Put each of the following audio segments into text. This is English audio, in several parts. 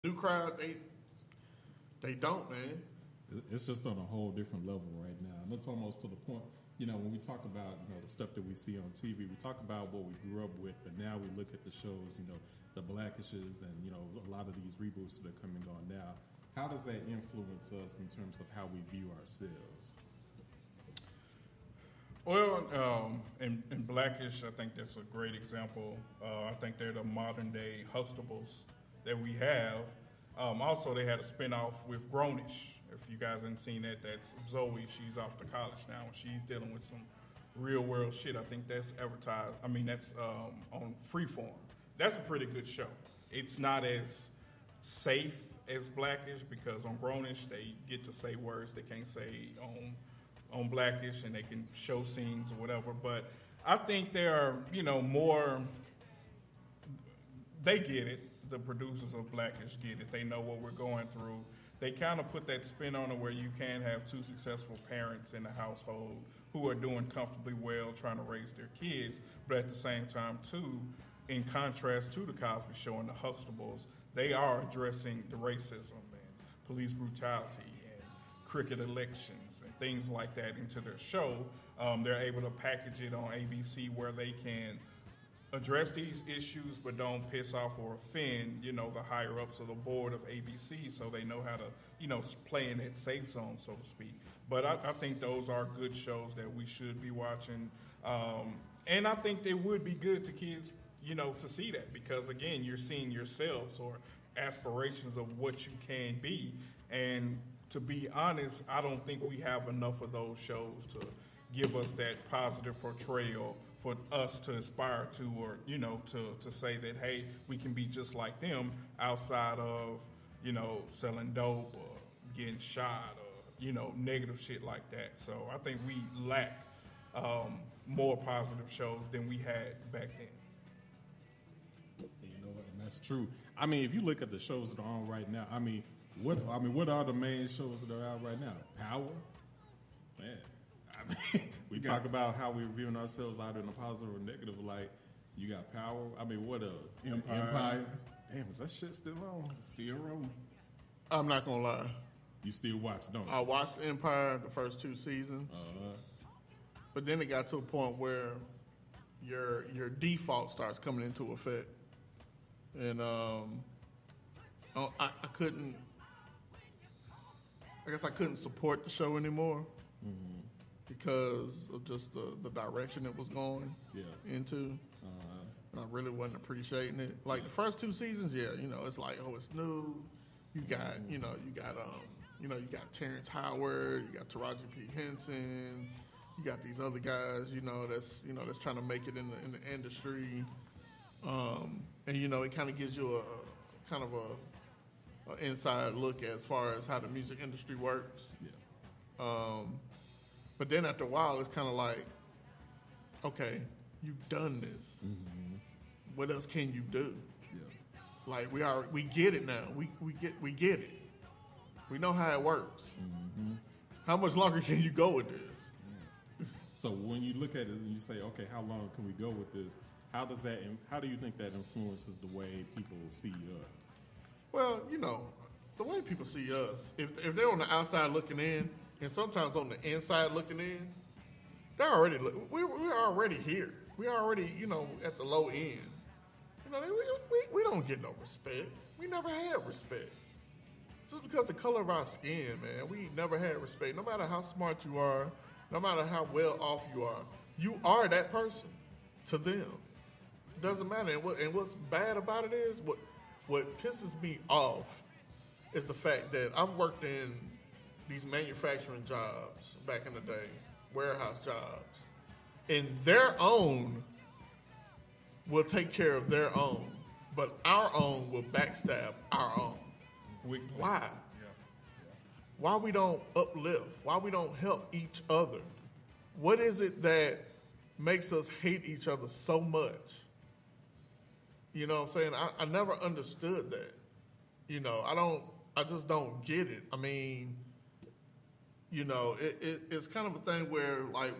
New crowd, they don't, man. It's just on a whole different level right now, and it's almost to the point. When we talk about the stuff that we see on TV, we talk about what we grew up with, but now we look at the shows, the Blackishes, and a lot of these reboots that are coming on now. How does that influence us in terms of how we view ourselves? Well, in Blackish, I think that's a great example. I think they're the modern day Huxtables that we have. Also, they had a spinoff with Grownish. If you guys haven't seen that, that's Zoe. She's off to college now, and she's dealing with some real world shit. I think that's advertised. I mean, that's on Freeform. That's a pretty good show. It's not as safe as Blackish because on Grownish they get to say words they can't say on Blackish, and they can show scenes or whatever. But I think they are, more. They get it. The producers of Blackish get it. They know what we're going through. They kind of put that spin on it where you can have two successful parents in the household who are doing comfortably well, trying to raise their kids, but at the same time, too, in contrast to the Cosby Show and the Huxtables, they are addressing the racism and police brutality and cricket elections and things like that into their show. They're able to package it on ABC where they can address these issues but don't piss off or offend, the higher ups of the board of ABC, so they know how to, play in that safe zone, so to speak. But I think those are good shows that we should be watching. And I think they would be good to kids, to see that because, again, you're seeing yourselves or aspirations of what you can be. And to be honest, I don't think we have enough of those shows to give us that positive portrayal for us to aspire to, or to say that, hey, we can be just like them outside of selling dope or getting shot or negative shit like that. So I think we lack more positive shows than we had back then. And that's true. I mean, if you look at the shows that are on right now, what are the main shows that are out right now? Power, man. We talk about how we're viewing ourselves either in a positive or negative light. You got Power. What else? Empire. Damn, is that shit still on? Still rolling. I'm not gonna lie. You still watch, don't you? I watched Empire the first 2 seasons, but then it got to a point where your default starts coming into effect, and I couldn't. I guess I couldn't support the show anymore. Mm-hmm. Because of just the direction it was going into. I really wasn't appreciating it. Like the first 2 seasons, it's like, oh, it's new. You got Terrence Howard, you got Taraji P. Henson, you got these other guys, that's trying to make it in the industry. And it kind of gives you a kind of a inside look as far as how the music industry works. Yeah. But then after a while, it's kind of like, okay, you've done this. Mm-hmm. What else can you do? Yeah. Like we get it now. We get it. We know how it works. Mm-hmm. How much longer can you go with this? Yeah. So when you look at it and you say, okay, how long can we go with this? How do you think that influences the way people see us? Well, the way people see us, if they're on the outside looking in. And sometimes on the inside looking in, we're already here. We're already, at the low end. We don't get no respect. We never had respect. Just because the color of our skin, man, we never had respect. No matter how smart you are, no matter how well off you are that person to them. It doesn't matter. And what's bad about it is, what pisses me off is the fact that I've worked in these manufacturing jobs back in the day, warehouse jobs, and their own will take care of their own, but our own will backstab our own. Why? Why we don't uplift? Why we don't help each other? What is it that makes us hate each other so much? You know what I'm saying? I never understood that. I just don't get it. I mean, it's kind of a thing where, like,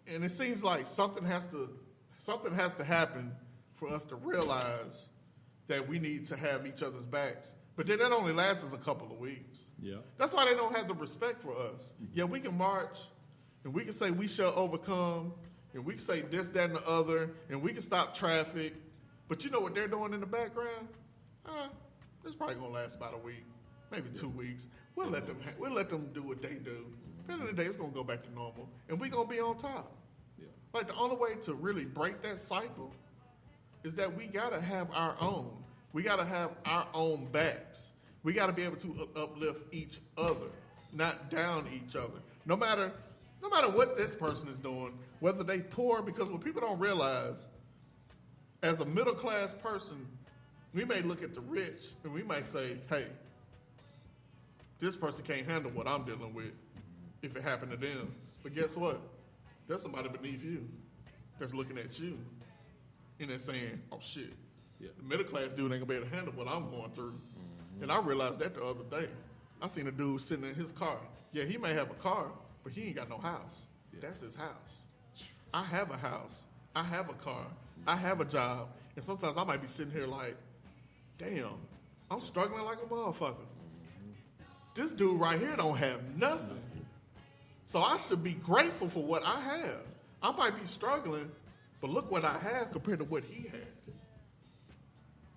and it seems like something has to happen for us to realize that we need to have each other's backs But then that only lasts us a couple of weeks. Yeah. That's why they don't have the respect for us. Yeah, we can march, and we can say we shall overcome, and we can say this, that, and the other, and we can stop traffic. But you know what they're doing in the background? It's probably gonna last about a week, maybe 2 weeks. We'll let them do what they do. At the end of the day, it's gonna go back to normal, and we're gonna be on top. Yeah. Like the only way to really break that cycle is that we gotta have our own. We gotta have our own backs. We gotta be able to uplift each other, not down each other. No matter what this person is doing, whether they poor, because what people don't realize, as a middle class person, we may look at the rich and we might say, hey, this person can't handle what I'm dealing with if it happened to them. But guess what? There's somebody beneath you that's looking at you and they're saying, oh shit, Yeah. the middle class dude ain't gonna be able to handle what I'm going through. And I realized that the other day. I seen a dude sitting in his car. Yeah, he may have a car, but he ain't got no house. That's his house. I have a house. I have a car. I have a job. And sometimes I might be sitting here like, damn, I'm struggling like a motherfucker. This dude right here don't have nothing. So I should be grateful for what I have. I might be struggling, but look what I have compared to what he has.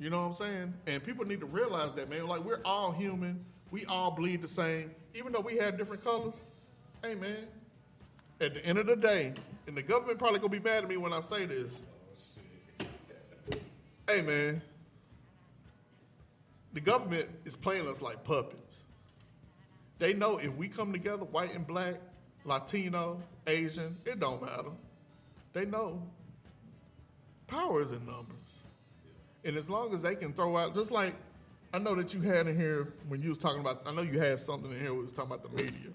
You know what I'm saying? And people need to realize that, man. Like, we're all human. We all bleed the same. Even though we have different colors. Hey, man, at the end of the day, and the government probably going to be mad at me when I say this. Hey, man, the government is playing us like puppets. They know if we come together, white and black, Latino, Asian, it don't matter. They know power is in numbers. And as long as they can throw out, just like I know that you had in here when you was talking about, I know you had something in here when we was talking about the media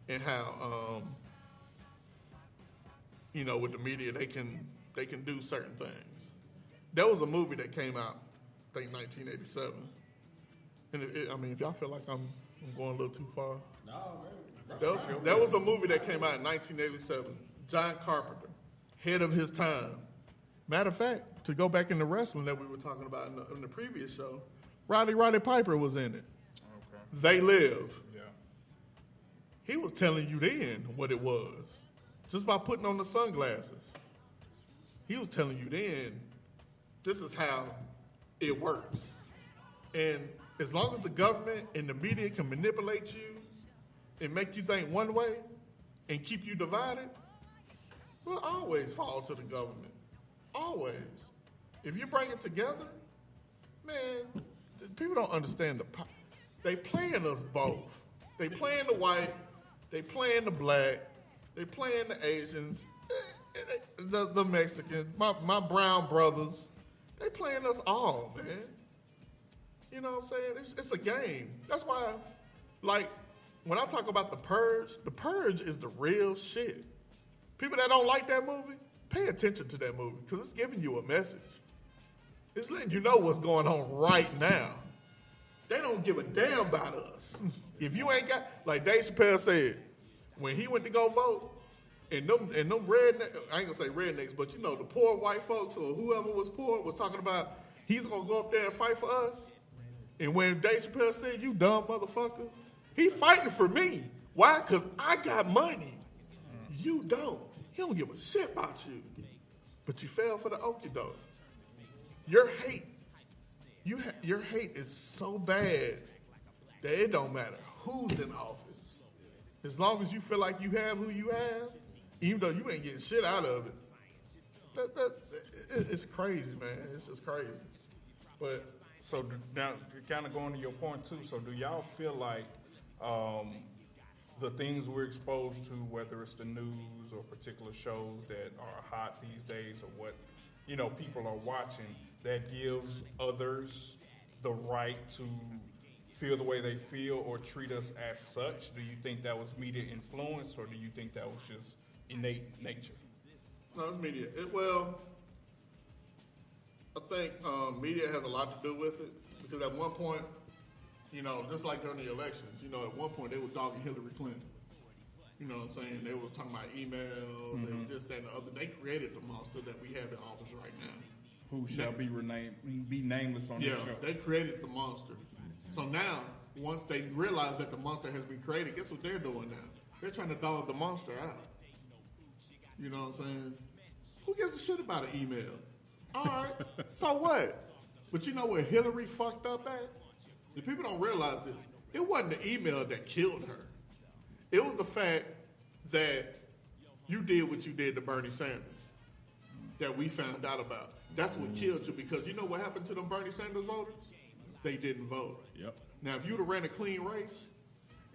and how, with the media, they can do certain things. There was a movie that came out, I think 1987. And if y'all feel like I'm going a little too far. No, there was a movie that came out in 1987. John Carpenter, ahead of his time. Matter of fact, to go back into wrestling that we were talking about in the previous show, Roddy Piper was in it. Okay. They Live. Yeah. He was telling you then what it was, just by putting on the sunglasses. He was telling you then, this is how it works. And as long as the government and the media can manipulate you and make you think one way and keep you divided, we'll always fall to the government. Always. If you bring it together, man, people don't understand they playing us both. They playing the white, they playing the black, they playing the Asians, the Mexicans, my brown brothers. They playing us all, man. You know what I'm saying? It's a game. That's why, like, when I talk about The Purge is the real shit. People that don't like that movie, pay attention to that movie because it's giving you a message. It's letting you know what's going on right now. They don't give a damn about us. If you ain't got, like Dave Chappelle said, when he went to go vote, and them rednecks, I ain't gonna say rednecks, but the poor white folks or whoever was poor was talking about he's gonna go up there and fight for us. And when Dave Chappelle said, you dumb motherfucker, he fighting for me. Why? Because I got money. You don't. He don't give a shit about you. But you fell for the okie doke. Your hate, your hate is so bad that it don't matter who's in office. As long as you feel like you have who you have, even though you ain't getting shit out of it, it's crazy, man. It's just crazy. But So now, kind of going to your point too. So do y'all feel like the things we're exposed to, whether it's the news or particular shows that are hot these days, or what people are watching, that gives others the right to feel the way they feel or treat us as such? Do you think that was media influenced, or do you think that was just innate nature? No, it's media. I think media has a lot to do with it because at one point, just like during the elections, at one point they were dogging Hillary Clinton. You know what I'm saying? They was talking about emails and this, that, and the other. They created the monster that we have in office right now. Who shall be nameless on this show. Yeah, they created the monster. So now, once they realize that the monster has been created, guess what they're doing now? They're trying to dog the monster out. You know what I'm saying? Who gives a shit about an email? All right, so what? But you know where Hillary fucked up at? See, people don't realize this. It wasn't the email that killed her. It was the fact that you did what you did to Bernie Sanders that we found out about. That's what killed you, because you know what happened to them Bernie Sanders voters? They didn't vote. Yep. Now, if you would have ran a clean race,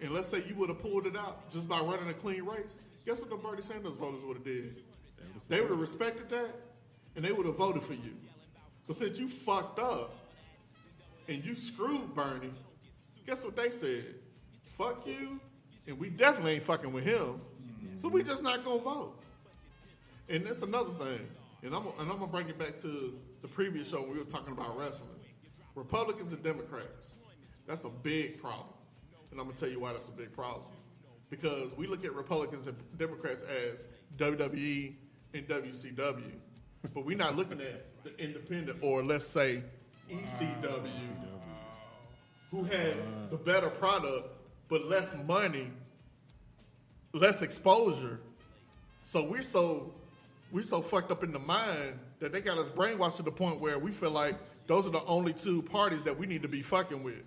and let's say you would have pulled it out just by running a clean race, guess what the Bernie Sanders voters would have did? They would have respected that, and they would have voted for you. But since you fucked up and you screwed Bernie, guess what they said? Fuck you, and we definitely ain't fucking with him. So we just not gonna vote. And that's another thing. And I'm gonna bring it back to the previous show when we were talking about wrestling. Republicans and Democrats, that's a big problem. And I'm gonna tell you why that's a big problem. Because we look at Republicans and Democrats as WWE and WCW, but we're not looking at the independent, or let's say ECW, who had the better product but less money, less exposure. So we're so fucked up in the mind that they got us brainwashed to the point where we feel like those are the only two parties that we need to be fucking with.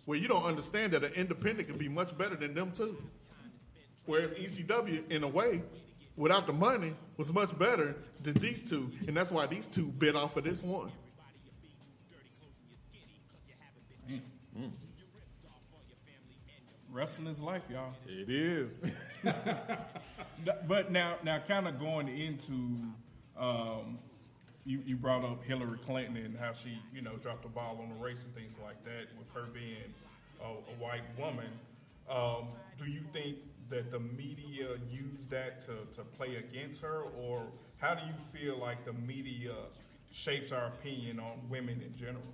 Where you don't understand that an independent can be much better than them too. Whereas ECW, in a way, without the money, was much better than these two. And that's why these two bit off of this one. Wrestling is life, y'all. It is. But now kind of going into, you brought up Hillary Clinton and how she, dropped the ball on the race and things like that, with her being a white woman. Do you think that the media used that to play against her, or how do you feel like the media shapes our opinion on women in general?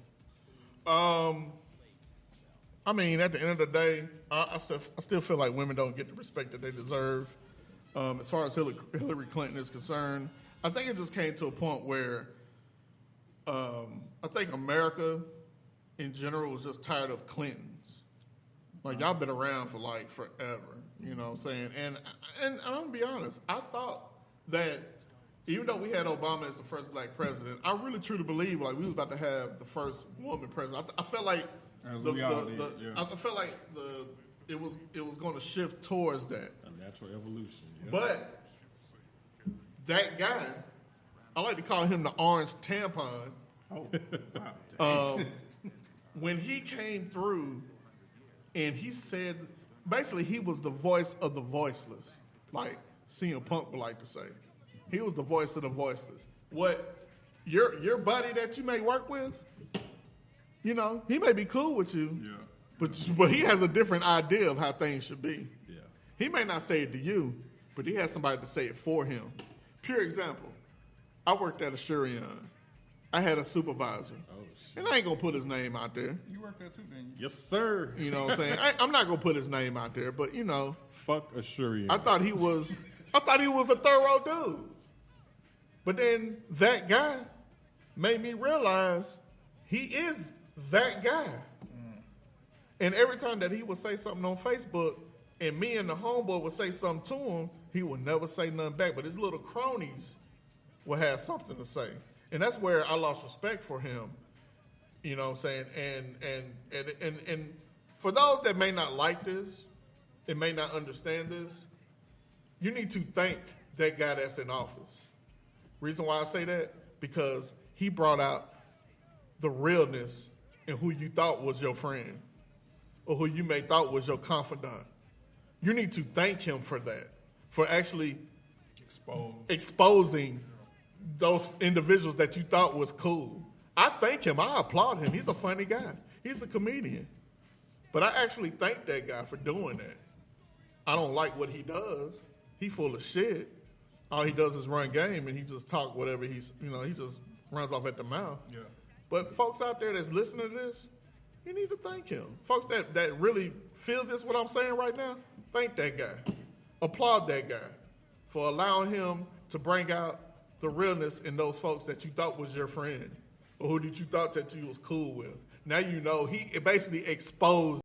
I mean, at the end of the day, I still feel like women don't get the respect that they deserve. As far as Hillary Clinton is concerned, I think it just came to a point where I think America in general was just tired of Clintons. Like, y'all been around for like forever, you know what I'm saying? And I'm gonna be honest, I thought that even though we had Obama as the first black president, I really truly believe like we was about to have the first woman president. I felt like I felt like it was going to shift towards that. A natural evolution. Yeah. But that guy, I like to call him the orange tampon. Oh, wow. When he came through and he said, basically he was the voice of the voiceless, like CM Punk would like to say. He was the voice of the voiceless. What your buddy that you may work with, he may be cool with you, but he has a different idea of how things should be. Yeah. He may not say it to you, but he has somebody to say it for him. Pure example, I worked at Asurion. I had a supervisor. Oh, shit. And I ain't going to put his name out there. You worked there too, didn't you? Yes, sir. You know what I'm saying? I'm not going to put his name out there, but, Fuck Asurion. I thought he was a thorough dude. But then that guy made me realize he is that guy. And every time that he would say something on Facebook and me and the homeboy would say something to him, he would never say nothing back. But his little cronies would have something to say. And that's where I lost respect for him. You know what I'm saying? And for those that may not like this and may not understand this, you need to thank that guy that's in office. Reason why I say that? Because he brought out the realness in who you thought was your friend or who you may thought was your confidant. You need to thank him for that, for actually exposing those individuals that you thought was cool. I thank him. I applaud him. He's a funny guy. He's a comedian. But I actually thank that guy for doing that. I don't like what he does. He full of shit. All he does is run game, and he just talk whatever he just runs off at the mouth. Yeah. But folks out there that's listening to this, you need to thank him. Folks that really feel this, what I'm saying right now, thank that guy. Applaud that guy for allowing him to bring out the realness in those folks that you thought was your friend or who you thought that you was cool with. Now you know he basically exposed